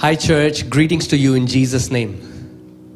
Hi, church. Greetings to you in Jesus' name.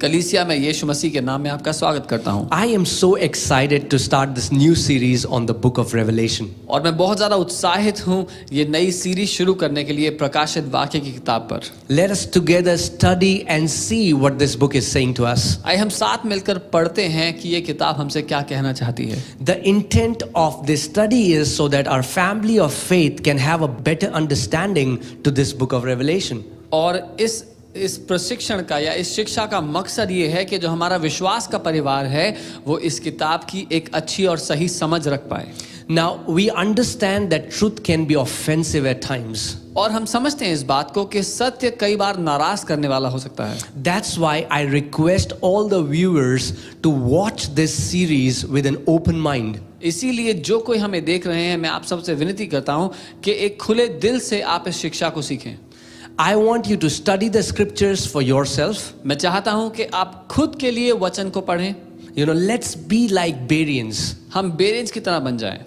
कलीसिया में यीशु मसीह के नाम में आपका स्वागत करता हूं। I am so excited to start this new series on the book of Revelation. और मैं बहुत ज़्यादा उत्साहित हूं ये नई सीरीज शुरू करने के लिए प्रकाशित वाक्य की किताब पर। Let us together study and see what this book is saying to us. आइए हम साथ मिलकर पढ़ते हैं कि ये किताब हमसे क्या कहना चाहती है। The intent of this study is so that our family of faith can have a better understanding to this book of Revelation. और इस प्रशिक्षण का या इस शिक्षा का मकसद ये है कि जो हमारा विश्वास का परिवार है वो इस किताब की एक अच्छी और सही समझ रख पाए। Now, we understand that truth can be offensive at times. और हम समझते हैं इस बात को कि सत्य कई बार नाराज करने वाला हो सकता है। That's why I request all the viewers to watch this series with an open mind. इसीलिए जो कोई हमें देख रहे हैं मैं आप सबसे विनती करता हूं कि एक खुले दिल से आप इस शिक्षा को सीखें। I want you to study the scriptures for yourself. मैं चाहता हूं कि आप खुद के लिए वचन को पढ़ें। Let's be like Bereans. हम बेरेंज की तरह बन जाएं।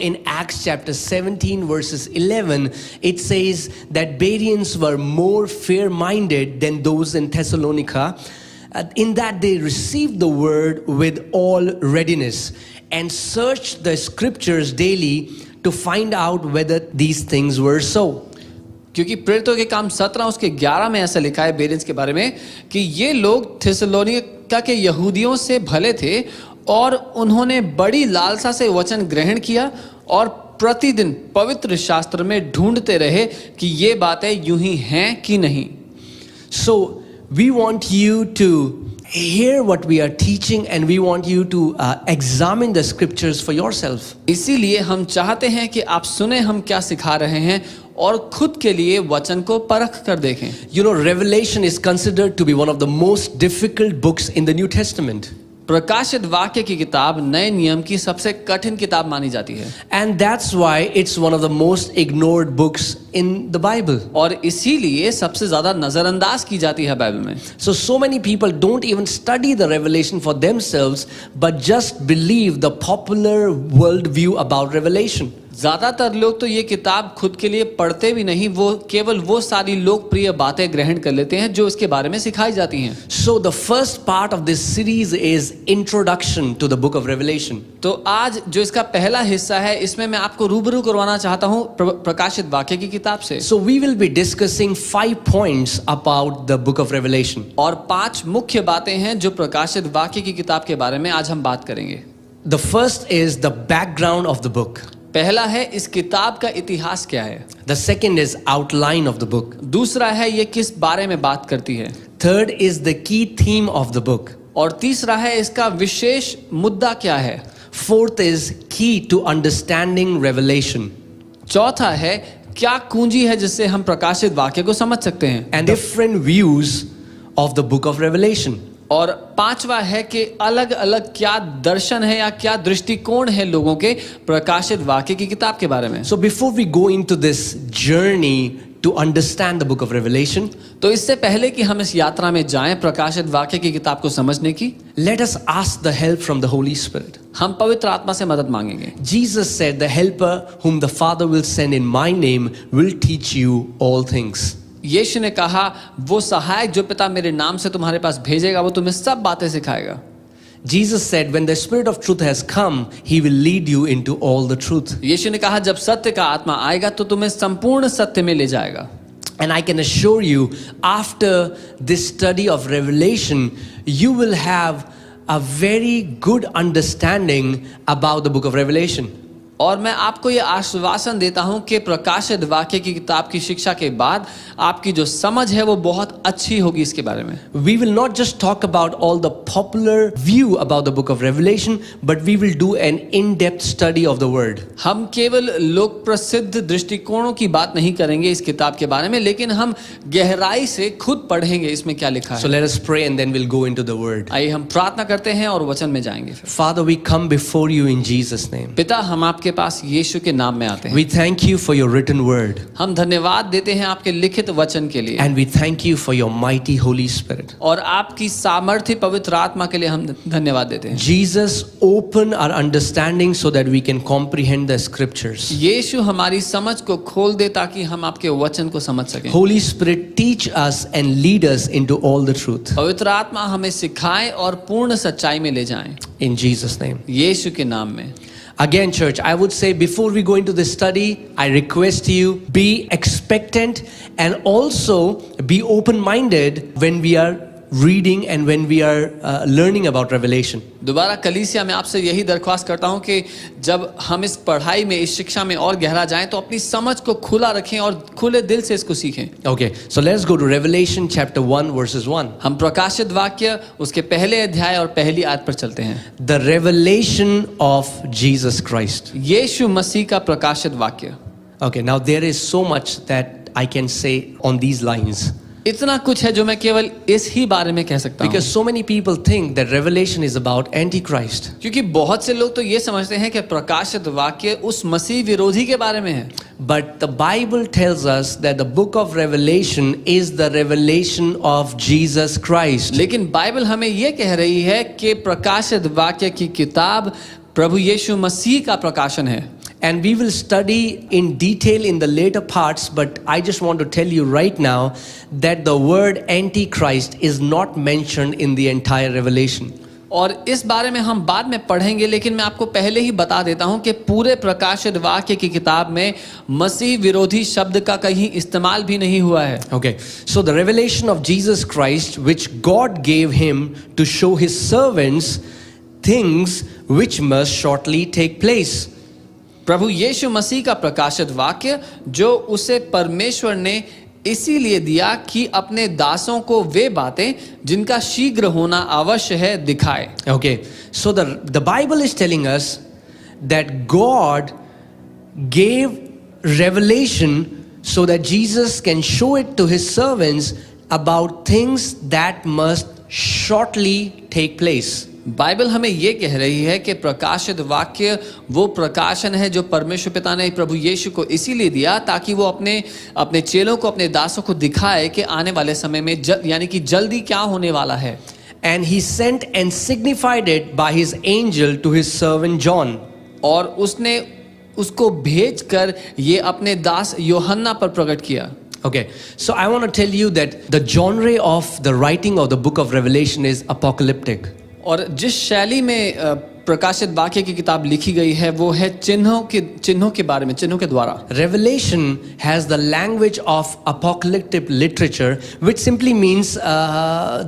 In Acts chapter 17 verses 11, it says that Bereans were more fair-minded than those in Thessalonica, in that they received the word with all readiness and searched the scriptures daily to find out whether these things were so. क्योंकि प्रेरितों के काम 17 उसके 11 में ऐसा लिखा है बेरेंज के बारे में कि ये लोग थिस्सलुनीका के यहूदियों से भले थे और उन्होंने बड़ी लालसा से वचन ग्रहण किया और प्रतिदिन पवित्र शास्त्र में ढूंढते रहे कि ये बातें यूं ही हैं कि नहीं। So we want you to hear what we are teaching and we want you to examine the scriptures for yourself. इसीलिए हम चाहते हैं कि आप सुने हम क्या सिखा रहे हैं और खुद के लिए वचन को परख कर देखें। Revelation is considered to be one of the most difficult books in the New Testament. प्रकाशित वाक्य की किताब नए नियम की सबसे कठिन किताब मानी जाती है। And that's why it's one of the most ignored books in the Bible. और इसीलिए सबसे ज्यादा नजरअंदाज की जाती है बाइबल में। So many people don't even study the Revelation for themselves, but just believe the popular world view about Revelation. ज्यादातर लोग तो ये किताब खुद के लिए पढ़ते भी नहीं, वो केवल वो सारी लोकप्रिय बातें ग्रहण कर लेते हैं जो इसके बारे में सिखाई जाती हैं। So the first part of this series is introduction to the book of Revelation. तो आज जो इसका पहला हिस्सा है इसमें मैं आपको रूबरू करवाना चाहता हूँ प्रकाशित वाक्य की किताब से। So we will be discussing 5 points about the book of Revelation. और 5 मुख्य बातें हैं जो प्रकाशित वाक्य की किताब के बारे में आज हम बात करेंगे। The first is the background of the book. पहला है इस किताब का इतिहास क्या है। The second is outline of the book. दूसरा है ये किस बारे में बात करती है। Third is the key theme of the book. और तीसरा है इसका विशेष मुद्दा क्या है। Fourth is key to understanding Revelation. चौथा है क्या कुंजी है जिससे हम प्रकाशित वाक्य को समझ सकते हैं। And different views of the book of Revelation. और पांचवा है कि अलग अलग क्या दर्शन है या क्या दृष्टिकोण है लोगों के प्रकाशित वाक्य की किताब के बारे में। So before we go into this journey to understand the book of Revelation, तो इससे पहले कि हम इस यात्रा में जाएं प्रकाशित वाक्य की किताब को समझने की, let us ask the help from the Holy Spirit. हम पवित्र आत्मा से मदद मांगेंगे। Jesus said, "The helper whom the Father will send in my name will teach you all things." यीशु ने कहा वो सहायक जो पिता मेरे नाम से तुम्हारे पास भेजेगा वो तुम्हें सब बातें सिखाएगा। Jesus said, "When the Spirit of truth has come, He will lead you into all the truth." यीशु ने कहा जब सत्य का आत्मा आएगा तो तुम्हें संपूर्ण सत्य में ले जाएगा। And I can assure you, after this study of Revelation, you will have a very good understanding about the book of Revelation. और मैं आपको ये आश्वासन देता हूं कि प्रकाशित वाक्य की किताब की शिक्षा के बाद आपकी जो समझ है वो बहुत अच्छी होगी इसके बारे में। We will not just talk about all the popular view about the book of Revelation, but we will do an in-depth study of the word. हम केवल लोक प्रसिद्ध दृष्टिकोणों की बात नहीं करेंगे इस किताब के बारे में, लेकिन हम गहराई से खुद पढ़ेंगे इसमें क्या लिखा है। So let us pray and then we'll go into the word. आइए हम प्रार्थना करते हैं और वचन में जाएंगे। Father, we come before you in Jesus' name. पिता हम आपके आपके पास यीशु के नाम में आते हैं। We thank you for your written word. हम धन्यवाद देते हैं आपके लिखित वचन के लिए, And we thank you for your mighty Holy Spirit. और आपकी सामर्थ्य पवित्र आत्मा के लिए हम धन्यवाद देते हैं। Jesus, open our understanding so that we can comprehend the scriptures. यीशु हमारी समझ को खोल दे ताकि हम आपके वचन को समझ सकें। Holy Spirit, teach us and lead us into all the truth. पवित्र आत्मा हमें सिखाए और पूर्ण सच्चाई में ले जाएं, In Jesus' name. यीशु के नाम में। Again, church, I would say before we go into this study, I request you be expectant and also be open-minded when we are reading and when we are learning about Revelation. दोबारा कलीसिया में आपसे यही दरख्वास्त करता हूं कि जब हम इस पढ़ाई में, इस शिक्षा में और गहरा जाएं तो अपनी समझ को खुला रखें और खुले दिल से इसको सीखें। Okay, so let's go to Revelation chapter 1 verses 1. हम प्रकाशित वाक्य उसके पहले अध्याय और पहली आयत पर चलते हैं। The revelation of Jesus Christ. यीशु मसीह का प्रकाशित वाक्य। Okay, now there is so much that I can say on these lines. इतना कुछ है जो मैं केवल इस ही बारे में कह सकता हूँ, Because so many people think that Revelation is about Antichrist. क्योंकि बहुत से लोग तो ये समझते हैं कि प्रकाशित वाक्य उस मसीह विरोधी के बारे में है। But the Bible tells us that the book of Revelation is the revelation of Jesus Christ. लेकिन बाइबल हमें ये कह रही है कि प्रकाशित वाक्य की किताब प्रभु यीशु मसीह का प्रकाशन है। And we will study in detail in the later parts, but I just want to tell you right now that the word Antichrist is not mentioned in the entire Revelation. और इस बारे में हम बाद में पढ़ेंगे, लेकिन मैं आपको पहले ही बता देता हूं कि पूरे प्रकाशित वाक्य की किताब में मसीह विरोधी शब्द का कहीं इस्तेमाल भी नहीं हुआ है। Okay, so the revelation of Jesus Christ, which God gave him to show his servants things which must shortly take place. प्रभु यीशु मसीह का प्रकाशित वाक्य जो उसे परमेश्वर ने इसीलिए दिया कि अपने दासों को वे बातें जिनका शीघ्र होना अवश्य है दिखाए। Okay, so the Bible is telling us that God gave revelation so that Jesus can show it to his servants about things that must shortly take place. Bible हमें ये कह रही है कि प्रकाशित वाक्य वो प्रकाशन है जो परमेश्वर पिता ने प्रभु यीशु को इसीलिए दिया ताकि वो अपने चेलों को, अपने दासों को दिखाए कि आने वाले समय में यानी कि जल्दी क्या होने वाला है। And he sent and signified it by his angel to his servant John. और उसने उसको भेजकर ये अपने दास यूहन्ना पर प्रकट किया। Okay, so I want to tell you that the genre of the writing of the book of Revelation is apocalyptic. और जिस शैली में प्रकाशित वाक्य की किताब लिखी गई है वो है चिन्हों के बारे में, चिन्हों के द्वारा। Revelation has the language of apocalyptic literature, which simply means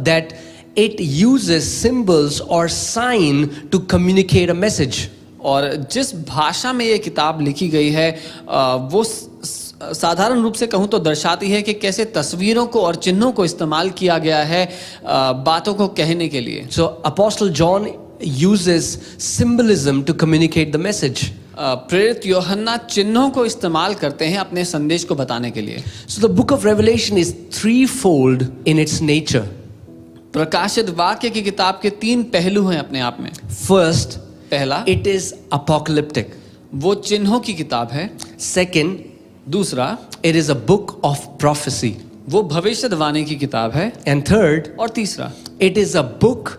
that it uses symbols or sign to communicate a message. और जिस भाषा में ये किताब लिखी गई है वो साधारण रूप से कहूँ तो दर्शाती है कि कैसे तस्वीरों को और चिन्हों को इस्तेमाल किया गया है बातों को कहने के लिए। So Apostle John uses symbolism to communicate the message. प्रेरित यूहन्ना चिन्हों को इस्तेमाल करते हैं अपने संदेश को बताने के लिए। So the book of Revelation is threefold in its nature. प्रकाशित वाक्य की किताब के तीन पहलू हैं अपने आप में। First, पहला, it is apocalyptic. वो चिन्हों की किताब है। Second, दूसरा, it is a book of prophecy. वो भविष्यवाणी की किताब है। And third, और तीसरा, it is a book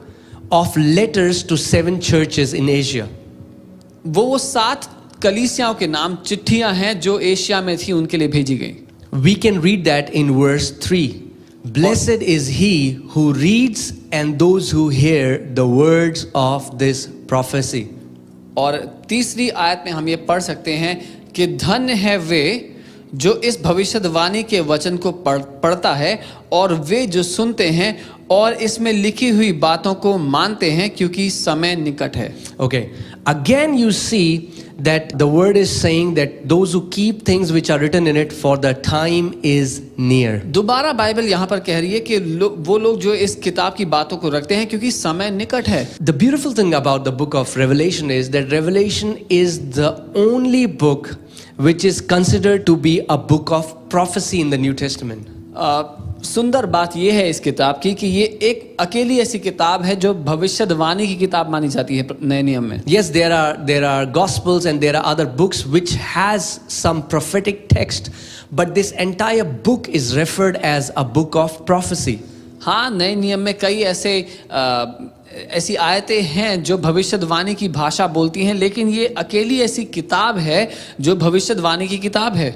of letters to 7 churches in Asia. वो 7 कलीसियाओं के नाम चिट्ठियां हैं जो एशिया में थी उनके लिए भेजी गई। We can read that in verse 3. Blessed is he who reads and those who hear the words of this prophecy. और तीसरी आयत में हम ये पढ़ सकते हैं कि धन्य है वे जो इस भविष्यवाणी के वचन को पढ़ता है और वे जो सुनते हैं और इसमें लिखी हुई बातों को मानते हैं क्योंकि समय निकट है। Okay, again you see that the word is saying that those who keep things which are written in it, for the time is near. दोबारा बाइबल यहाँ पर कह रही है कि वो लोग जो इस किताब की बातों को रखते हैं क्योंकि समय निकट है। The beautiful thing about the book of Revelation is that Revelation is the only book which is considered to be a book of prophecy in the New Testament. सुंदर बात यह है इस किताब की कि ये एक अकेली ऐसी किताब है जो भविष्यवाणी की किताब मानी जाती है नए नियम में। Yes, there are gospels and there are other books which has some prophetic text, but this entire book is referred as a book of prophecy. हाँ, नए नियम में कई ऐसी आयतें हैं जो भविष्यवाणी की भाषा बोलती हैं, लेकिन ये अकेली ऐसी किताब है जो भविष्यवाणी की किताब है।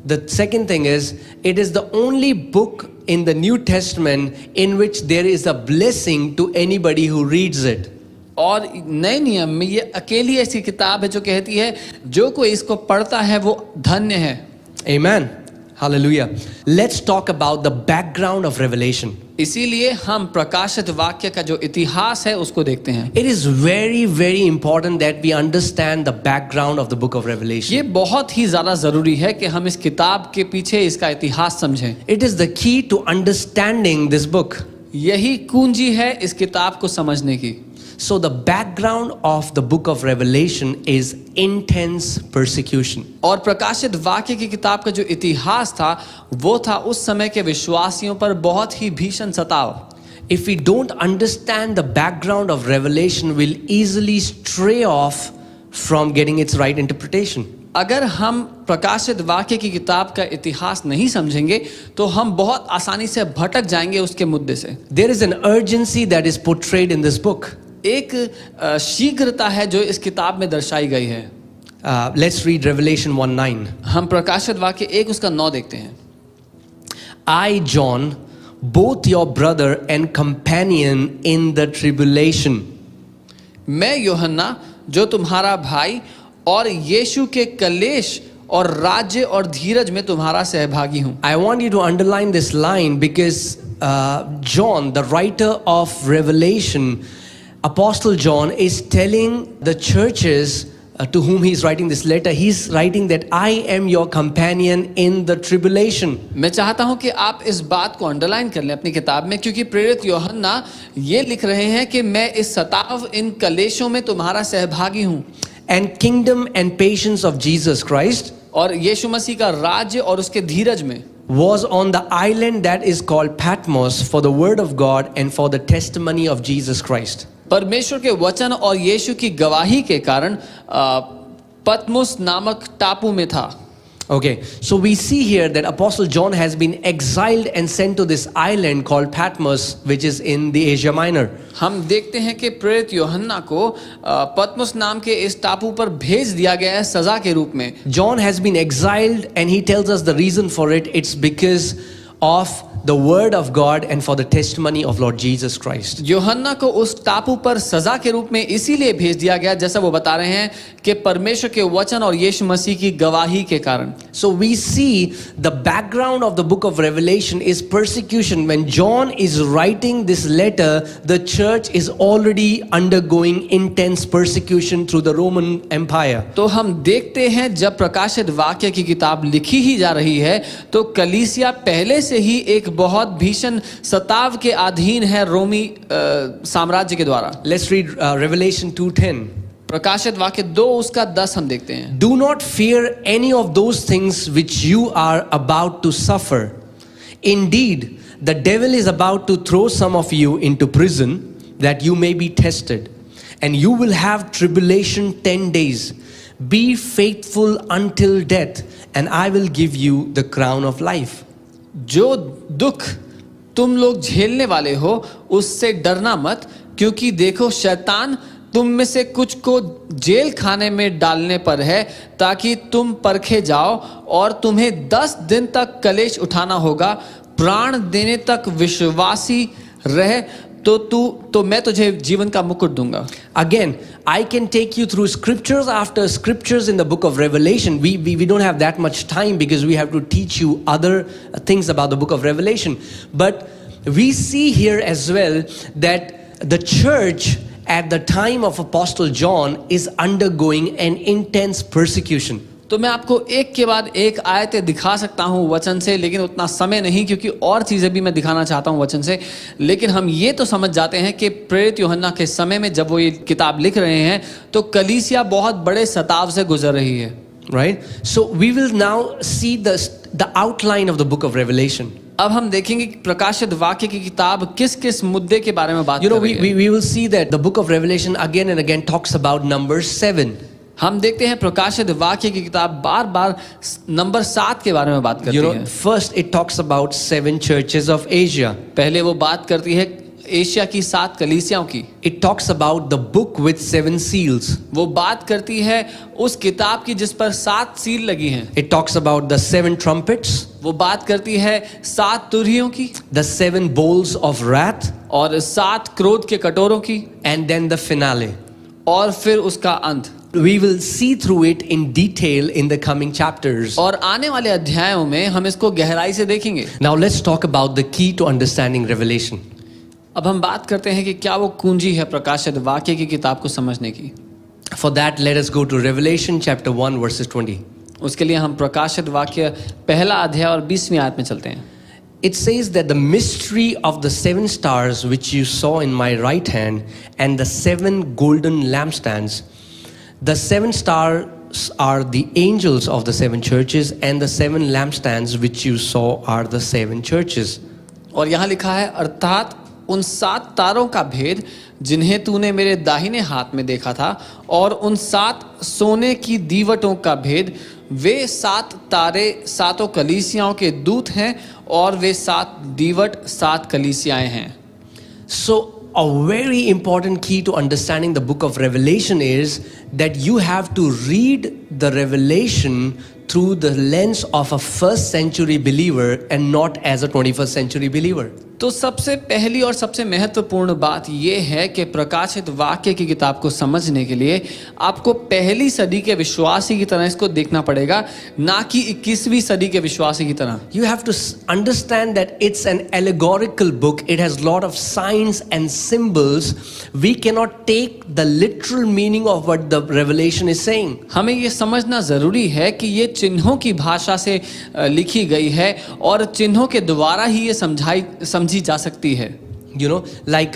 The second thing is, it is the only book in the New Testament in which there is a blessing to anybody who reads it. और नए नियम में ये अकेली ऐसी किताब है जो कहती है जो कोई इसको पढ़ता है वो धन्य है। Amen. Hallelujah. Let's talk about the background of Revelation. इसीलिए हम प्रकाशित वाक्य का जो इतिहास है उसको देखते हैं। It is very, very important that we understand the background of the book of Revelation. ये बहुत ही ज्यादा जरूरी है कि हम इस किताब के पीछे इसका इतिहास समझें। It is the key to understanding this book. यही कुंजी है इस किताब को समझने की। So the background of the book of Revelation is intense persecution. और प्रकाशित वाक्य की किताब का जो इतिहास था वो था उस समय के विश्वासियों पर बहुत ही भीषण सताव। If we don't understand the background of Revelation, we'll easily stray off from getting its right interpretation. अगर हम प्रकाशित वाक्य की किताब का इतिहास नहीं समझेंगे तो हम बहुत आसानी से भटक जाएंगे उसके मुद्दे से। There is an urgency that is portrayed in this book. एक शीघ्रता है जो इस किताब में दर्शाई गई है। Let's read Revelation 1:9. हम प्रकाशित वाक्य 1 उसका 9 देखते हैं। I, John, both your brother and companion in the tribulation. मैं यूहन्ना जो तुम्हारा भाई और यीशु के कलेश और राज्य और धीरज में तुम्हारा सहभागी हूं। I want you to underline this line because John, the writer of Revelation, Apostle John is telling the churches to whom he is writing this letter, he is writing that I am your companion in the tribulation. मैं चाहता हूं कि आप इस बात को underline कर लें अपनी किताब में, क्योंकि प्रेरित यूहन्ना ये लिख रहे हैं कि मैं इस सताव इन कलेशों में तुम्हारा सहभागी हूं। And kingdom and patience of Jesus Christ और यीशु मसीह का राज्य और उसके धीरज में was on the island that is called Patmos for the word of God and for the testimony of Jesus Christ. परमेश्वर के वचन और यीशु की गवाही के कारण पतमुस नामक टापू में था। Okay, so we see here that Apostle John has been exiled and sent to this island called Patmos, which is in the Asia Minor. हम देखते हैं कि प्रेरित यूहन्ना को पतमुस नाम के इस टापू पर भेज दिया गया है सजा के रूप में। John has been exiled and he tells us the reason for it. It's because of the word of God and for the testimony of Lord Jesus Christ. यूहन्ना को उस टापू पर सजा के रूप में इसीलिए भेज दिया गया, जैसा वो बता रहे हैं, कि परमेश्वर के वचन और यीशु मसीह की गवाही के कारण। So we see the background of the book of Revelation is persecution. When John is writing this letter, the church is already undergoing intense persecution through the Roman Empire. तो हम देखते हैं जब प्रकाशित वाक्य की किताब लिखी ही जा रही है तो कलीसिया पहले से ही एक बहुत भीषण सताव के अधीन है रोमी साम्राज्य के द्वारा। Let's read Revelation 2:10. प्रकाशित वाक्य 2 उसका 10 हम देखते हैं। Do not fear any of those things which you are about to suffer. Indeed, the devil is about to throw some of you into prison that you may be tested, and you will have tribulation 10 days. Be faithful until death, and I will give you the crown of life. जो दुख तुम लोग झेलने वाले हो उससे डरना मत, क्योंकि देखो शैतान तुम में से कुछ को जेल खाने में डालने पर है ताकि तुम परखे जाओ, और तुम्हें 10 दिन तक कलेश उठाना होगा। प्राण देने तक विश्वासी रह तो मैं तुझे जीवन का मुकुट दूंगा। Again, I can take you through scriptures after scriptures in the book of Revelation. We don't have that much time because we have to teach you other things about the book of Revelation. But we see here as well that the church at the time of Apostle John is undergoing an intense persecution. तो मैं आपको एक के बाद एक आयतें दिखा सकता हूँ वचन से, लेकिन उतना समय नहीं, क्योंकि और चीज़ें भी मैं दिखाना चाहता हूँ वचन से। लेकिन हम ये तो समझ जाते हैं कि प्रेरित यूहन्ना के समय में जब वो ये किताब लिख रहे हैं तो कलीसिया बहुत बड़े सताव से गुजर रही है। Right? So we will now see the outline of the book of Revelation. अब हम देखेंगे कि प्रकाशित वाक्य की किताब किस किस मुद्दे के बारे में बात You कर know, रही है। we will see that the book of Revelation again and again talks about number 7. हम देखते हैं प्रकाशित वाक्य की किताब बार बार नंबर 7 के बारे में बात करती You know, है। first it talks about 7 churches of Asia. पहले वो बात करती है एशिया की 7 कलीसियाओं की। It talks about the book with 7 seals. वो बात करती है उस किताब की जिस पर 7 सील लगी हैं। It talks about the 7 trumpets, वो बात करती है 7 तुरहियों की the 7 bowls of wrath, और 7 क्रोध के कटोरों की, and then the finale. और फिर उसका अंत। We will see through it in detail in the coming chapters. और आने वाले अध्यायों में हम इसको गहराई से देखेंगे। Now let's talk about the key to understanding Revelation. अब हम बात करते हैं कि क्या वो कुंजी है प्रकाशित वाक्य की किताब को समझने की। For that, let us go to Revelation chapter 1 verses 20. उसके लिए हम प्रकाशित वाक्य पहला अध्याय और 20वीं आयत में चलते हैं। It says that the mystery of the 7 stars which you saw in my right hand and the 7 golden lampstands. The 7 stars are the angels of the 7 churches and the 7 lampstands which you saw are the 7 churches. और यहाँ लिखा है अर्थात उन 7 तारों का भेद जिन्हें तूने मेरे दाहिने हाथ में देखा था और उन 7 सोने की दीवटों का भेद, वे 7 तारे 7 कलीसियाओं के दूत हैं और वे 7 दीवट 7 कलीसियाएं हैं। So a very important key to understanding the book of Revelation is that you have to read the Revelation through the lens of a first century believer and not as a 21st century believer. तो सबसे पहली और सबसे महत्वपूर्ण बात यह है कि प्रकाशित वाक्य की किताब को समझने के लिए आपको पहली सदी के विश्वासी की तरह इसको देखना पड़ेगा, ना कि 21वीं सदी के विश्वासी की तरह। You have to understand that it's an allegorical book. It has lot of signs and symbols. We cannot take the literal meaning of what the Revelation is saying. हमें ये समझना जरूरी है कि ये चिन्हों की भाषा से लिखी गई है और चिन्हों के द्वारा ही ये समझी जा सकती है। You know, like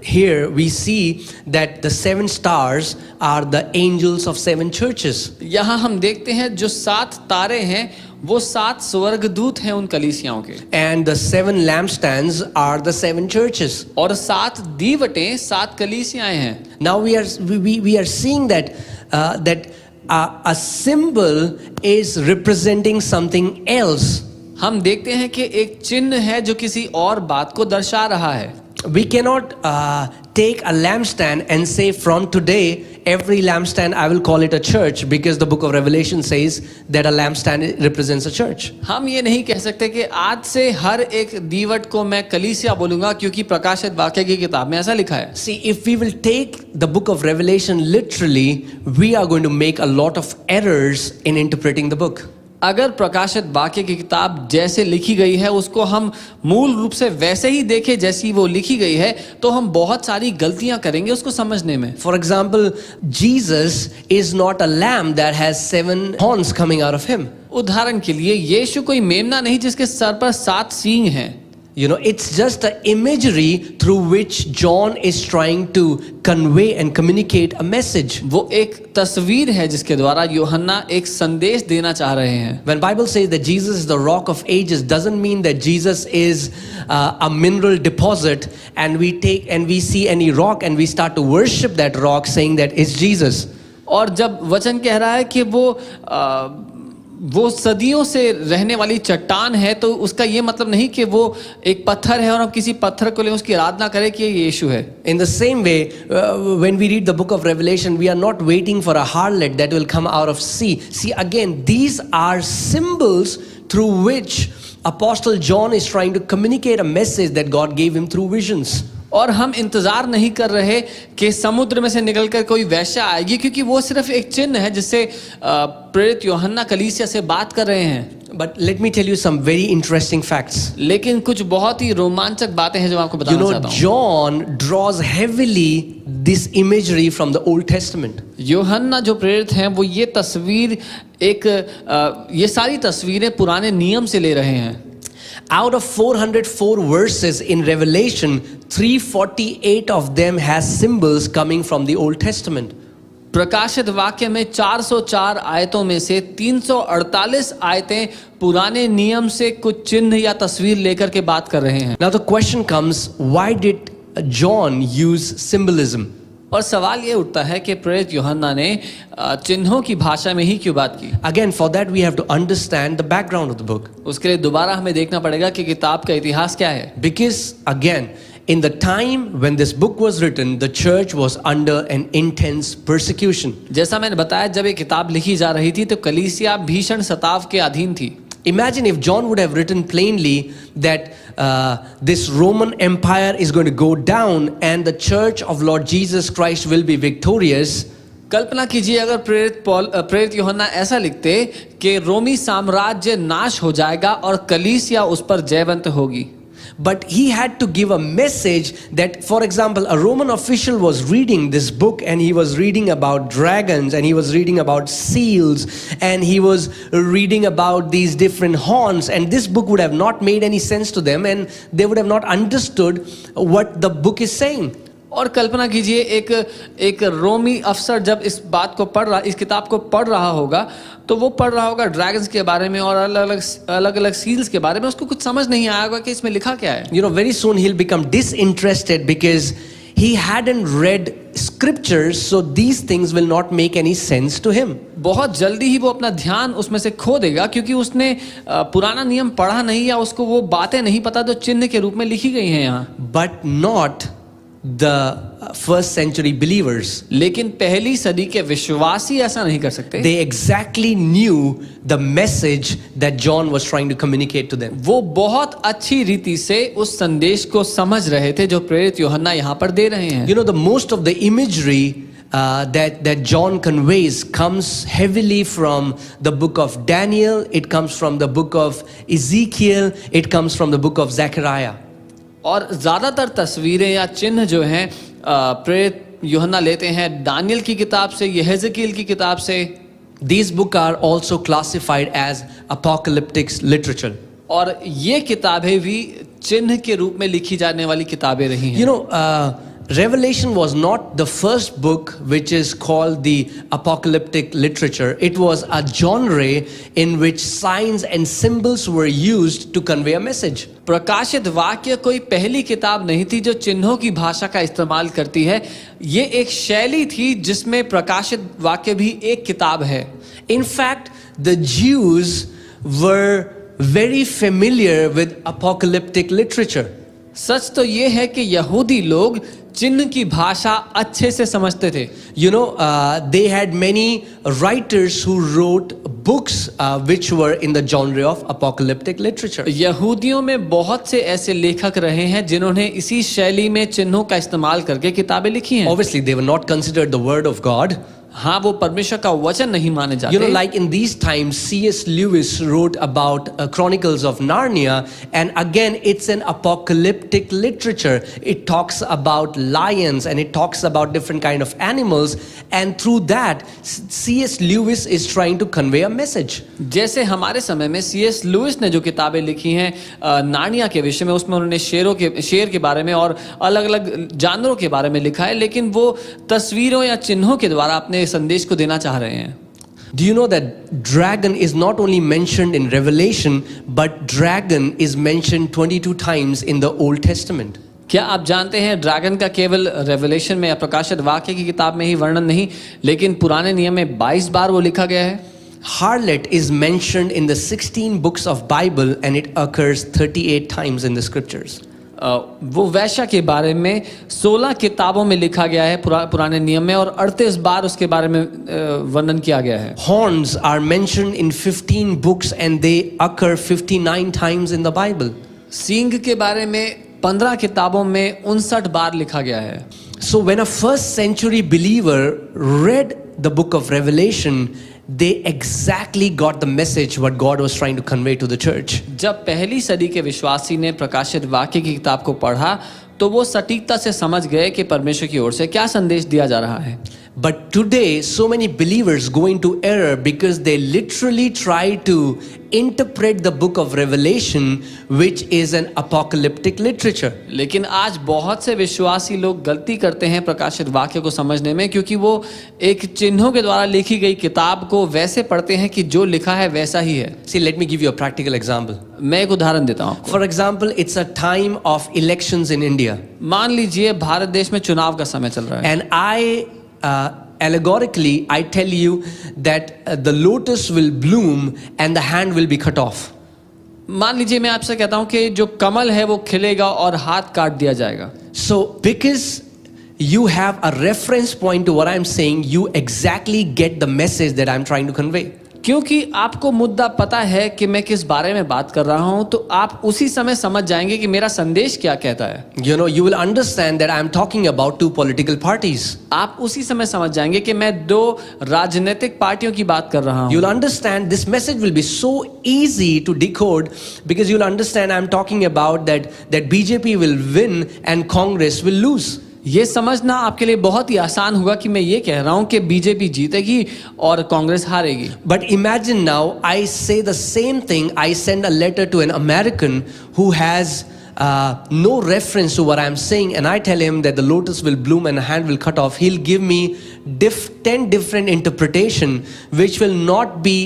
here we see that the 7 stars are the angels of 7 churches. यहाँ हम देखते हैं जो 7 तारे हैं वो 7 स्वर्गदूत हैं उन कलीसियाओं के। And the 7 lampstands are the 7 churches. और 7 दीवटें 7 कलीसियाएं हैं। Now we are seeing that a symbol is representing something else. हम देखते हैं कि एक चिन्ह है जो किसी और बात को दर्शा रहा है। We cannot take a lampstand and say from today every lampstand I will call it a church because the book of Revelation says that a lampstand represents a church. हम ये नहीं कह सकते कि आज से हर एक दीवट को मैं कलीसिया बोलूंगा क्योंकि प्रकाशित वाक्य की किताब में ऐसा लिखा है। See, if we will take the book of Revelation literally, we are going to make a lot of errors in interpreting the book. अगर प्रकाशित वाक्य की किताब जैसे लिखी गई है उसको हम मूल रूप से वैसे ही देखें जैसी वो लिखी गई है तो हम बहुत सारी गलतियां करेंगे उसको समझने में। For example, Jesus is not a lamb that has 7 horns coming out of him. उदाहरण के लिए यीशु कोई मेमना नहीं जिसके सर पर 7 सींग हैं। You know, it's just an imagery through which John is trying to convey and communicate a message. वो एक तस्वीर है जिसके द्वारा यूहन्ना एक संदेश देना चाह रहे हैं। When Bible says that Jesus is the rock of ages, doesn't mean that Jesus is a mineral deposit and we see any rock and we start to worship that rock saying that it's Jesus. और जब वचन कह रहा है कि वो सदियों से रहने वाली चट्टान है तो उसका ये मतलब नहीं कि वो एक पत्थर है और हम किसी पत्थर को ले उसकी आराधना करें कि ये यीशु है। In the same way, when we read the book of Revelation, we are not waiting for a harlot that will come out of sea. See, again, these are symbols through which Apostle John is trying to communicate a message that God gave him through visions. और हम इंतजार नहीं कर रहे कि समुद्र में से निकलकर कोई वेश्या आएगी क्योंकि वो सिर्फ एक चिन्ह है जिससे प्रेरित यूहन्ना कलीसिया से बात कर रहे हैं। But let me tell you some very interesting facts. लेकिन कुछ बहुत ही रोमांचक बातें हैं जो आपको बताना चाहता हूँ। John draws heavily this imagery from the Old Testament. यूहन्ना जो प्रेरित हैं वो ये तस्वीर ये सारी तस्वीरें पुराने नियम से ले रहे हैं। Out of 404 verses in Revelation, 348 of them has symbols coming from the Old Testament. प्रकाशित वाक्य में 404 आयतों में से 348 आयतें पुराने नियम से कुछ चिन्ह या तस्वीर लेकर के बात कर रहे हैं। Now the question comes, why did John use symbolism? और सवाल ये उठता है कि प्रेरित यूहन्ना ने चिन्हों की भाषा में ही क्यों बात की। Again, for that we have to understand the background of the book. उसके लिए दोबारा हमें देखना पड़ेगा कि किताब का इतिहास क्या है। Because again, in the time when this book was written, the church was under an intense persecution. जैसा मैंने बताया, जब ये किताब लिखी जा रही थी तो कलीसिया भीषण सताव के अधीन थी। Imagine if John would have written plainly that this Roman Empire is going to go down and the church of Lord Jesus Christ will be victorious. कल्पना कीजिए अगर प्रेरित यूहन्ना ऐसा लिखते कि रोमी साम्राज्य नाश हो जाएगा और कलीसिया उस पर जयवंत होगी। But he had to give a message that, for example, a Roman official was reading this book and he was reading about dragons and he was reading about seals and he was reading about these different horns, and this book would have not made any sense to them and they would have not understood what the book is saying. और कल्पना कीजिए एक रोमी अफसर जब इस किताब को पढ़ रहा होगा तो वो पढ़ रहा होगा ड्रैगन्स के बारे में और अलग अलग सील्स के बारे में, उसको कुछ समझ नहीं आया होगा कि इसमें लिखा क्या है। You know, very soon he'll become disinterested because he hadn't read scriptures, so these things will not make any sense to him. बहुत जल्दी ही वो अपना ध्यान उसमें से खो देगा क्योंकि उसने पुराना नियम पढ़ा नहीं या उसको वो बातें नहीं पता जो चिन्ह के रूप में लिखी गई हैं यहाँ। But not the first century believers. लेकिन पहली सदी के विश्वासी ऐसा नहीं कर सकते। They exactly knew the message that John was trying to communicate to them. वो बहुत अच्छी रीति से उस संदेश को समझ रहे थे जो प्रेरित यूहन्ना यहाँ पर दे रहे हैं। You know, the most of the imagery that John conveys comes heavily from the book of Daniel, it comes from the book of Ezekiel, it comes from the book of Zechariah. और ज्यादातर तस्वीरें या चिन्ह जो हैं प्रेरित यूहन्ना लेते हैं दानियल की किताब से, यहेजकील की किताब से। These books are also classified as apocalyptic literature. और ये किताबें भी चिन्ह के रूप में लिखी जाने वाली किताबें रही हैं। You know, Revelation was not the first book which is called the apocalyptic literature. It was a genre in which signs and symbols were used to convey a message. प्रकाशित वाक्य कोई पहली किताब नहीं थी जो चिन्हों की भाषा का इस्तेमाल करती है। ये एक शैली थी जिसमें प्रकाशित वाक्य भी एक किताब है। In fact, the Jews were very familiar with apocalyptic literature. सच तो ये है कि यहूदी लोग चिन्ह की भाषा अच्छे से समझते थे। You know, they had many writers who wrote books which were in the genre of apocalyptic literature. यहूदियों में बहुत से ऐसे लेखक रहे हैं जिन्होंने इसी शैली में चिन्हों का इस्तेमाल करके किताबें लिखी हैं। Obviously, they were not considered the word of God. हाँ, वो परमेश्वर का वचन नहीं माने जाते। You know, like in these times, C.S. Lewis wrote about Chronicles of Narnia, and again, it's an apocalyptic literature. It talks about lions and it talks about different kind of animals, and through that, C.S. Lewis is trying to convey a message. जैसे हमारे समय में C.S. Louis ने जो किताबें लिखी हैं Narnia के विषय में, उसमें उन्होंने शेर के बारे में और अलग अलग जानवरों के बारे में लिखा है, लेकिन वो तस्वीरों या चिन्हों के द्वारा अपने संदेश को देना चाह रहे हैं। Do you know that dragon is not only mentioned in Revelation, but dragon is mentioned 22 times in the Old Testament? क्या आप जानते हैं ड्रैगन का केवल रेवलेशन में या प्रकाशित वाक्य की किताब में ही वर्णन नहीं, लेकिन पुराने नियम में 22 बार वो लिखा गया है। Harlot is mentioned in the 16 books of Bible and it occurs 38 times in the scriptures. वो वैश्या के बारे में 16 किताबों में लिखा गया है पुराने नियम में, और 38 बार उसके बारे में वर्णन किया गया है। Horns are mentioned in 15 books and they occur 59 times in the Bible. सींग के बारे में 15 किताबों में 59 बार लिखा गया है। So when a first century believer read the book of Revelation, they exactly got the message what God was trying to convey to the church. जब पहली सदी के विश्वासी ने प्रकाशित वाक्य की किताब को पढ़ा तो वो सटीकता से समझ गए कि परमेश्वर की ओर से क्या संदेश दिया जा रहा है। But today, so many believers go into error because they literally try to interpret the book of Revelation, which is an apocalyptic literature. लेकिन आज बहुत से विश्वासी लोग गलती करते हैं प्रकाशित वाक्य को समझने में, क्योंकि वो एक चिन्हों के द्वारा लिखी गई किताब को वैसे पढ़ते हैं कि जो लिखा है वैसा ही है। See, let me give you a practical example. मैं एक उदाहरण देता हूँ। For example, it's a time of elections in India. मान लीजिए भारत देश में चुनाव का समय चल रहा है, And allegorically, I tell you that the lotus will bloom and the hand will be cut off. मान लीजिए मैं आपसे कहता हूँ कि जो कमल है वो खिलेगा और हाथ काट दिया जाएगा। So, because you have a reference point to what I'm saying, you exactly get the message that I'm trying to convey. क्योंकि आपको मुद्दा पता है कि मैं किस बारे में बात कर रहा हूं, तो आप उसी समय समझ जाएंगे कि मेरा संदेश क्या कहता है। You know, you will understand that I'm talking about two political parties. आप उसी समय समझ जाएंगे कि मैं दो राजनीतिक पार्टियों की बात कर रहा हूं। You'll understand this message will be so easy to decode because you'll understand I'm talking about that BJP will win and Congress will lose. ये समझना आपके लिए बहुत ही आसान होगा कि मैं ये कह रहा हूं कि बीजेपी जीतेगी और Congress हारेगी। But imagine now I say the same thing. I send a letter to an American who has no reference to what I'm saying, and I tell him that the lotus will bloom and a hand will cut off. He'll give me 10 different interpretation which will not be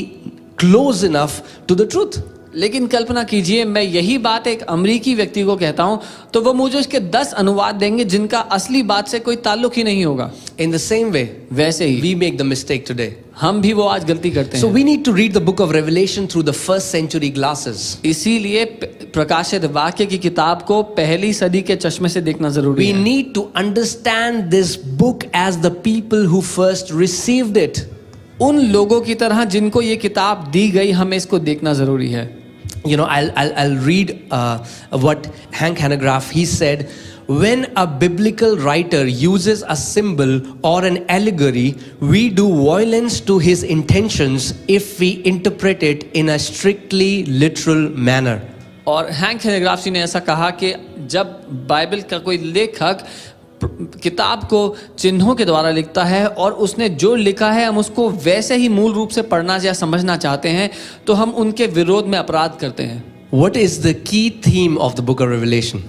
close enough to the truth. लेकिन कल्पना कीजिए मैं यही बात एक अमेरिकी व्यक्ति को कहता हूं तो वो मुझे उसके 10 अनुवाद देंगे जिनका असली बात से कोई ताल्लुक ही नहीं होगा। In the same way, वैसे ही we make the mistake today. हम भी वो आज गलती करते So हैं। we need to read the book of Revelation through the first century glasses. इसीलिए प्रकाशित वाक्य की किताब को पहली सदी के चश्मे से देखना जरूरी We है। need to understand this book as the people who first received it. उन लोगों की तरह जिनको ये किताब दी गई, हमें इसको देखना जरूरी है। You know, I'll read what Hank Hanegraaff, he said, when a biblical writer uses a symbol or an allegory, we do violence to his intentions if we interpret it in a strictly literal manner. और hang हैनेग्राफ जी ने ऐसा कहा कि जब Bible का कोई लेखक किताब को चिन्हों के द्वारा लिखता है और उसने जो लिखा है हम उसको वैसे ही मूल रूप से पढ़ना या समझना चाहते हैं, तो हम उनके विरोध में अपराध करते हैं। What is the key theme of the book of Revelation?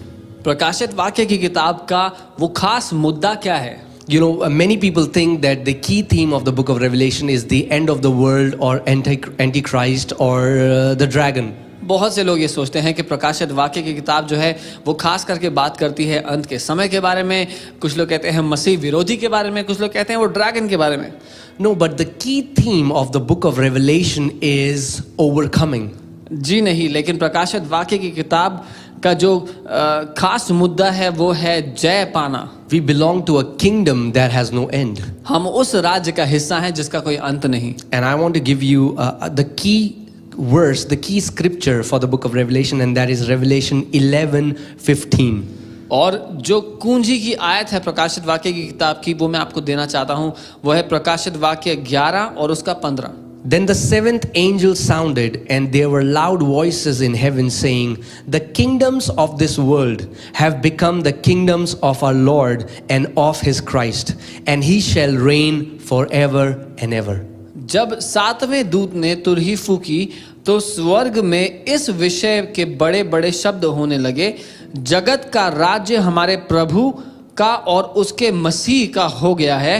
प्रकाशित वाक्य की किताब का वो खास मुद्दा क्या है? You know, many people think that the key theme of the book of Revelation is the end of the world or Antichrist or the dragon. बहुत से लोग ये सोचते हैं कि प्रकाशित वाक्य की किताब जो है वो खास करके बात करती है अंत के समय के बारे में, कुछ लोग कहते हैं मसीह विरोधी के बारे में, कुछ लोग कहते हैं वो ड्रैगन के बारे में। No, but the key theme of the book of Revelation is overcoming. जी नहीं, लेकिन प्रकाशित वाक्य की किताब का जो खास मुद्दा है वो है जय पाना। We belong to a kingdom that has no end. हम उस राज्य का हिस्सा हैं जिसका कोई अंत नहीं। And I want to give you the key verse, the key scripture for the book of Revelation, and that is Revelation 11:15. और जो कुंजी की आयत है प्रकाशित वाक्य की किताब की, वो मैं आपको देना चाहता हूँ, वो है प्रकाशित वाक्य 11 और उसका 15। Then the seventh angel sounded, and there were loud voices in heaven saying, "The kingdoms of this world have become the kingdoms of our Lord and of his Christ, and he shall reign forever and ever." जब सातवें दूत ने तुरही फूकी तो स्वर्ग में इस विषय के बड़े बड़े शब्द होने लगे, जगत का राज्य हमारे प्रभु का और उसके मसीह का हो गया है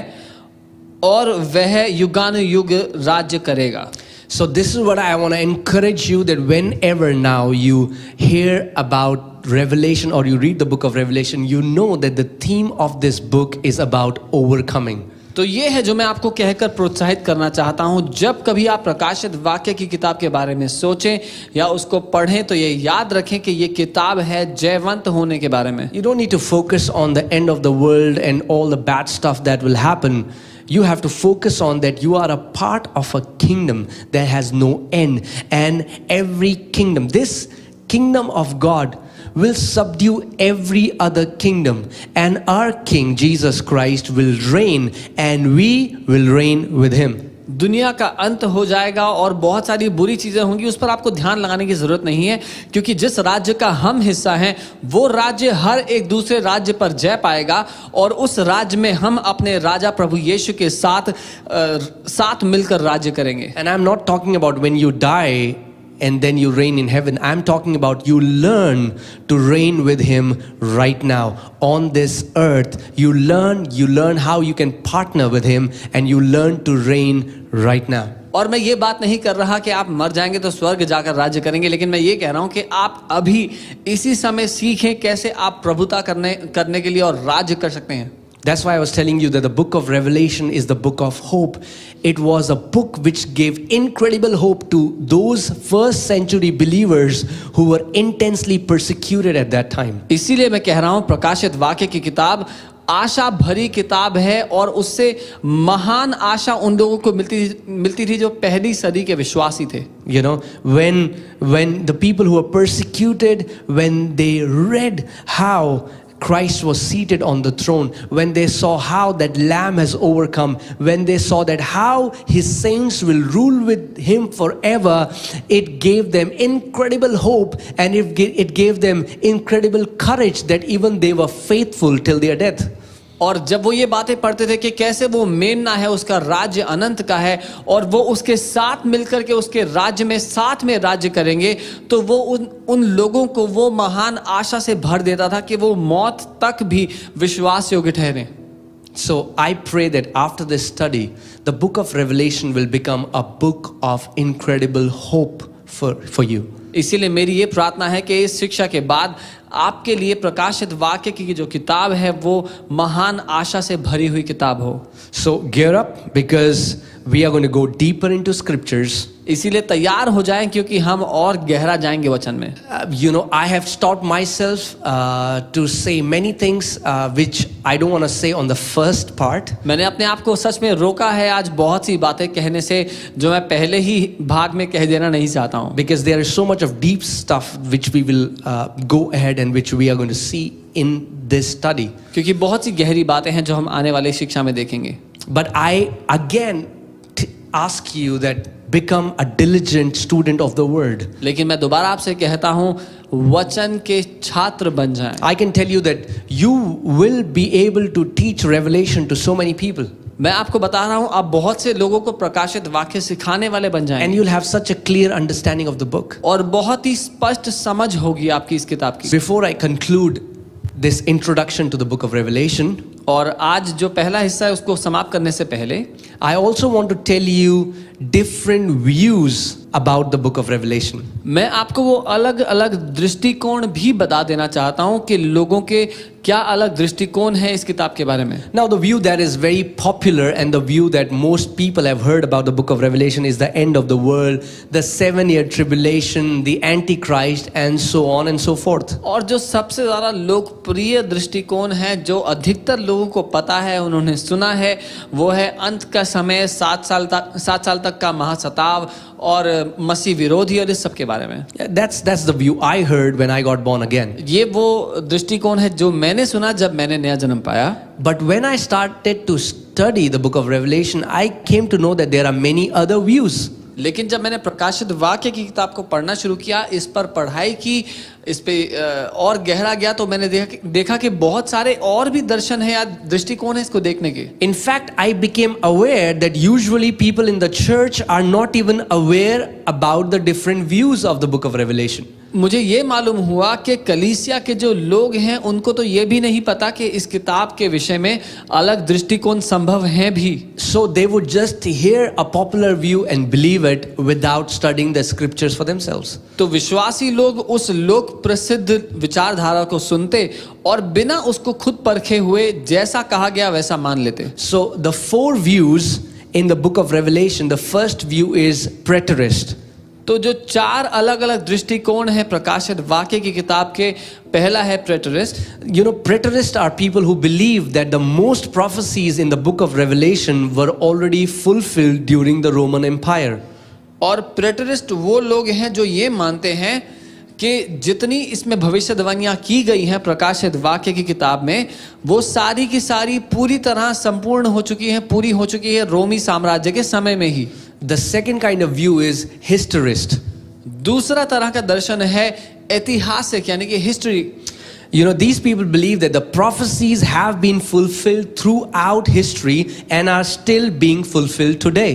और वह युगानुयुग राज्य करेगा। So this is what I want to encourage you, that whenever now you hear about Revelation or you read the book of Revelation, you know that the theme of this book is about overcoming. तो ये है जो मैं आपको कहकर प्रोत्साहित करना चाहता हूं, जब कभी आप प्रकाशित वाक्य की किताब के बारे में सोचें या उसको पढ़ें तो ये याद रखें कि ये किताब है जयवंत होने के बारे में। You don't need to focus on the end of the world and all the bad stuff that will happen. You have to focus on that you are a part of a kingdom that has no end, and every kingdom, this kingdom of God, will subdue every other kingdom, and our King Jesus Christ will reign and we will reign with him. दुनिया का अंत हो जाएगा और बहुत सारी बुरी चीजें होंगी, उस पर आपको ध्यान लगाने की जरूरत नहीं है, क्योंकि जिस राज्य का हम हिस्सा हैं वो राज्य हर एक दूसरे राज्य पर जय पाएगा और उस राज्य में हम अपने राजा प्रभु यीशु के साथ मिलकर राज्य करेंगे। And I'm not talking about when you die and then you reign in heaven. I'm talking about you learn to reign with him right now on this earth. You learn how you can partner with him and you learn to reign right now. और मैं ये बात नहीं कर रहा कि आप मर जाएंगे तो स्वर्ग जाकर राज्य करेंगे, लेकिन मैं ये कह रहा हूं कि आप अभी इसी समय सीखें कैसे आप प्रभुता करने के लिए और राज्य कर सकते हैं। That's why I was telling you that the book of Revelation is the book of hope. It was a book which gave incredible hope to those first century believers who were intensely persecuted at that time. इसीलिए मैं कह रहा हूं प्रकाशित वाक्य की किताब आशा भरी किताब है और उससे महान आशा उन लोगों को मिलती थी जो पहली सदी के विश्वासी थे। You know, when the people who were persecuted, when they read how Christ was seated on the throne, when they saw how that Lamb has overcome, when they saw that how his saints will rule with him forever, it gave them incredible hope and it gave them incredible courage that even they were faithful till their death. और जब वो ये बातें पढ़ते थे कि कैसे वो मेमना है, उसका राज्य अनंत का है और वो उसके साथ मिलकर के उसके राज्य में साथ में राज्य करेंगे, तो वो उन लोगों को वो महान आशा से भर देता था कि वो मौत तक भी विश्वास योग्य ठहरे। So I pray that after this study, the book of Revelation will become a book of incredible hope for you. इसीलिए मेरी ये प्रार्थना है कि इस शिक्षा के बाद आपके लिए प्रकाशित वाक्य की जो किताब है वो महान आशा से भरी हुई किताब हो। So gear up because we are going to go deeper into scriptures. इसीलिए तैयार हो जाएं क्योंकि हम और गहरा जाएंगे वचन में। You know, I have taught myself to say many things which I don't want to say on the first part. मैंने अपने आप को सच में रोका है आज बहुत सी बातें कहने से जो मैं पहले ही भाग में कह देना नहीं चाहता हूँ। Because there is so much of deep stuff which we will go ahead and which we are going to see in this study. क्योंकि बहुत सी गहरी बातें हैं जो हम आने वाले शिक्षा में देखेंगे। But I again ask you that become a diligent student of the word. लेकिन मैं दोबारा आपसे कहता हूँ वचन के छात्र बन जाएं। I can tell you that you will be able to teach revelation to so many people. मैं आपको बता रहा हूँ आप बहुत से लोगों को प्रकाशित वाक्य सिखाने वाले बन जाएंगे। And you'll have such a clear understanding of the book. और बहुत ही स्पष्ट समझ होगी आपकी इस किताब की। Before I conclude this introduction to the book of Revelation, और आज जो पहला हिस्सा है उसको समाप्त करने से पहले I also want to tell you different views about the book of Revelation. मैं आपको वो अलग अलग दृष्टिकोण भी बता देना चाहता हूँ कि लोगों के क्या अलग दृष्टिकोण है इस किताब के बारे में। Now the view that is very popular and the view that most people have heard about the book of Revelation is the end of the world, the 7-year tribulation, the Antichrist and so on and so forth. और जो सबसे ज़्यादा लोकप्रिय दृष्टिकोण है जो अधिकतर लोगों को पता है उन्होंने सुना है वो है अंत का समय, 7 साल तक का महासताव और मसीह विरोधी और इस सब के बारे में। That's the view I heard when I got born again. ये वो दृष्टिकोण है जो मैंने सुना जब मैंने नया जन्म पाया। But when I started to study the book of Revelation, I came to know that there are many other views. लेकिन जब मैंने प्रकाशित वाक्य की किताब को पढ़ना शुरू किया, इस पर पढ़ाई की, इस पे और गहरा गया, तो मैंने देखा कि बहुत सारे और भी दर्शन है या दृष्टिकोण है इसको देखने के। In fact, I became aware that usually people in the church are not even aware about the different views of the book of Revelation. मुझे ये मालूम हुआ कि कलीसिया के जो लोग हैं उनको तो ये भी नहीं पता कि इस किताब के विषय में अलग दृष्टिकोण संभव हैं भी। So they would just hear a popular view and believe it without studying the scriptures for themselves. तो विश्वासी लोग उस लोक प्रसिद्ध विचारधारा को सुनते और बिना उसको खुद परखे हुए जैसा कहा गया वैसा मान लेते। So the 4 views in the book of Revelation, the first view is preterist. तो जो 4 अलग अलग दृष्टिकोण है प्रकाशित वाक्य की किताब के, पहला है प्रेटरिस्ट। You know, preterists are people who believe that the most prophecies in the book of Revelation were already fulfilled during the Roman Empire. और प्रेटरिस्ट वो लोग हैं जो ये मानते हैं कि जितनी इसमें भविष्यवाणियां की गई हैं प्रकाशित वाक्य की किताब में, वो सारी की सारी पूरी तरह संपूर्ण हो चुकी हैं, पूरी हो चुकी है रोमी साम्राज्य के समय में ही। The second kind of view is historist. दूसरा तरह का दर्शन है ऐतिहासिक, यानी कि history. You know, these people believe that the prophecies have been fulfilled throughout history and are still being fulfilled today.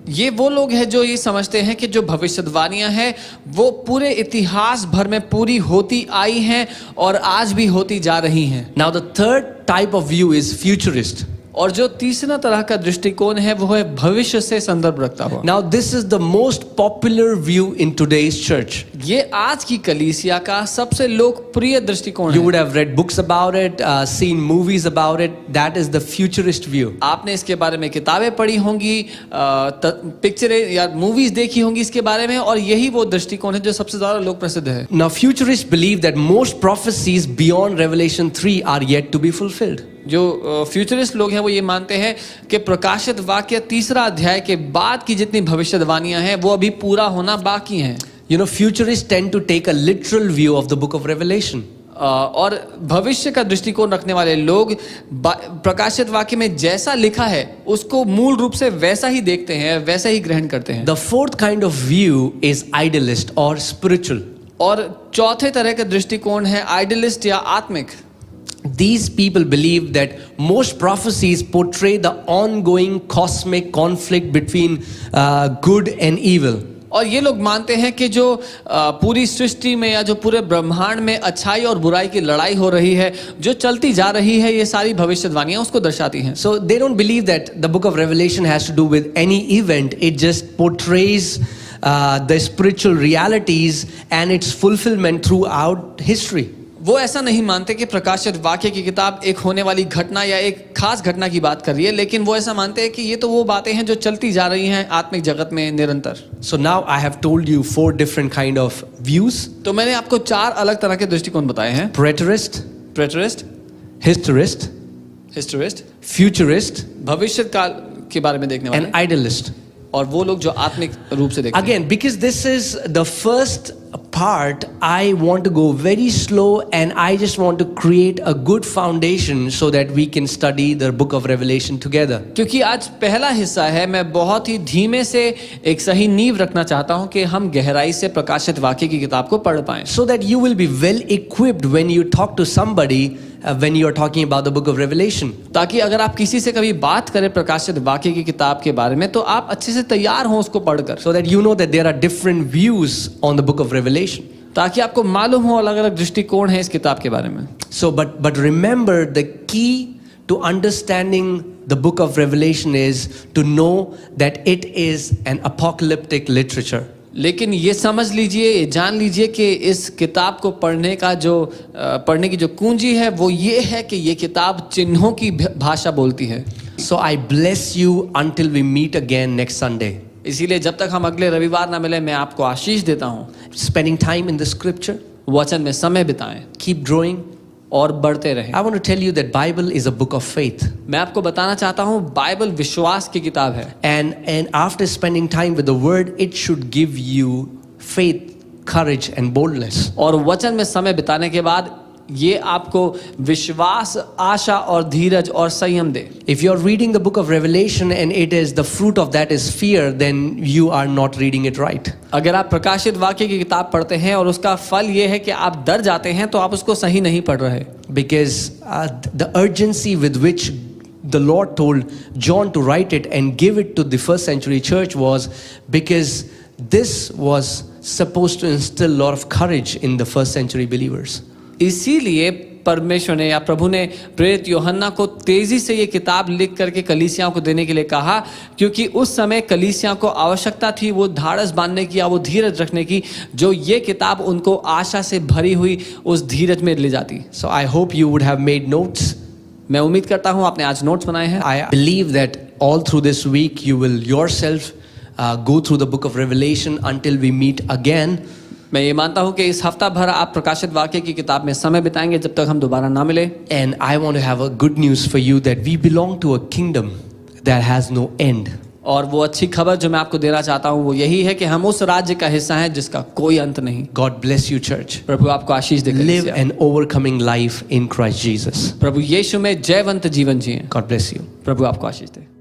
ये वो लोग हैं जो ये समझते हैं कि जो भविष्यवाणियां हैं वो पूरे इतिहास भर में पूरी होती आई हैं और आज भी होती जा रही हैं। Now, the third type of view is futurist. और जो तीसरा तरह का दृष्टिकोण है वो है भविष्य से संदर्भ रखता हुआ। Now, this is the most popular view in today's church. ये आज की कलीसिया का सबसे लोकप्रिय दृष्टिकोण You है। would have read books about it, seen movies about it. That is the futurist view. आपने इसके बारे में किताबें पढ़ी होंगी, पिक्चरें या मूवीज देखी होंगी इसके बारे में, और यही वो दृष्टिकोण है जो सबसे ज्यादा लोक प्रसिद्ध है। Now, futurists believe that most prophecies beyond Revelation 3 are yet to be fulfilled. जो फ्यूचरिस्ट लोग हैं वो ये मानते हैं कि प्रकाशित वाक्य तीसरा अध्याय के बाद की जितनी भविष्यवाणियां हैं वो अभी पूरा होना बाकी हैं। You know, futurists tend to take a literal view of the book of Revelation. और भविष्य का दृष्टिकोण रखने वाले लोग प्रकाशित वाक्य में जैसा लिखा है उसको मूल रूप से वैसा ही देखते हैं, वैसा ही ग्रहण करते हैं। The fourth kind of view is idealist or spiritual. और चौथे तरह का दृष्टिकोण है आइडियलिस्ट या आत्मिक। These people believe that most prophecies portray the ongoing cosmic conflict between good and evil. और ये लोग मानते हैं कि जो पूरी सृष्टि में या जो पूरे ब्रह्मांड में अच्छाई और बुराई की लड़ाई हो रही है, जो चलती जा रही है, ये सारी भविष्यवाणियां उसको दर्शाती हैं। So they don't believe that the book of Revelation has to do with any event. It just portrays the spiritual realities and its fulfillment throughout history. वो ऐसा नहीं मानते कि प्रकाशित वाक्य की किताब एक होने वाली घटना या एक खास घटना की बात कर रही है, लेकिन वो ऐसा मानते हैं कि ये तो वो बातें हैं जो चलती जा रही हैं आत्मिक जगत में निरंतर। So now I have told you 4 different kind of views. तो मैंने आपको 4 अलग तरह के दृष्टिकोण बताए हैं। Preterist, प्रेटरिस्ट, historist, हिस्टोरिस्ट, futurist, भविष्य काल के बारे में देखने वाले, and idealist. और वो लोग जो आत्मिक रूप से देखते हैं। Again, because this is the first part, I want to go very slow and I just want to create a good foundation so that we can study the book of Revelation together. क्योंकि आज पहला हिस्सा है, मैं बहुत ही धीमे से एक सही नींव रखना चाहता हूं कि हम गहराई से प्रकाशित वाक्य की किताब को पढ़ पाएं। So that you will be well equipped when you talk to somebody when you are talking about the book of Revelation. ताकि अगर आप किसी से कभी बात करें प्रकाशित वाक्य की किताब के बारे में तो आप अच्छे से तैयार हों उसको पढ़कर। So that you know that there are different views on the book of Revelation. ताकि आपको मालूम हो अलग अलग दृष्टिकोण है इस किताब के बारे में। So but remember, the key to understanding the book of Revelation is to know that it is an apocalyptic literature. लेकिन ये समझ लीजिए, ये जान लीजिए कि इस किताब को पढ़ने की जो कुंजी है वो ये है कि ये किताब चिन्हों की भाषा बोलती है। So I bless you until we meet again next Sunday. इसीलिए जब तक हम अगले रविवार ना मिले, मैं आपको आशीष देता हूँ। Spending time in the scripture, वचन में समय बिताएं keep growing. और बढ़ते रहें। I want to tell you that Bible is a book of faith. मैं आपको बताना चाहता हूँ बाइबल विश्वास की किताब है। And after spending time with the word, it should give you faith, courage and boldness. और वचन में समय बिताने के बाद ये आपको विश्वास, आशा और धीरज और संयम दे। If you are reading the book of Revelation and it is the fruit of that is fear, then you are not reading it right. अगर आप प्रकाशित वाक्य की किताब पढ़ते हैं और उसका फल ये है कि आप डर जाते हैं तो आप उसको सही नहीं पढ़ रहे। Because the urgency with which the Lord told John to write it and give it to the first century church was because this was supposed to instill a lot of courage in the first century believers. इसीलिए परमेश्वर ने या प्रभु ने प्रेरित यूहन्ना को तेजी से ये किताब लिख करके कलीसियाओं को देने के लिए कहा, क्योंकि उस समय कलीसियाओं को आवश्यकता थी वो धाड़स बांधने की या वो धीरज रखने की, जो ये किताब उनको आशा से भरी हुई उस धीरज में ले जाती। So I hope you would have made notes. मैं उम्मीद करता हूँ आपने आज नोट्स बनाए हैं। I believe that all through this week you will yourself go through the book of Revelation until we meet again. मैं ये मानता हूँ कि इस हफ्ता भर आप प्रकाशित वाक्य की किताब में समय बिताएंगे जब तक हम दोबारा ना मिले। And I want to have a good news for you that we belong to a kingdom that has no end. और वो अच्छी खबर जो मैं आपको देना चाहता हूँ वो यही है कि हम उस राज्य का हिस्सा हैं जिसका कोई अंत नहीं। God bless you, church. प्रभु आपको आशीष दे। Live an overcoming life in Christ Jesus. प्रभु यीशु में जयवंत जीवन जिए। God bless you. प्रभु आपको आशीष दे।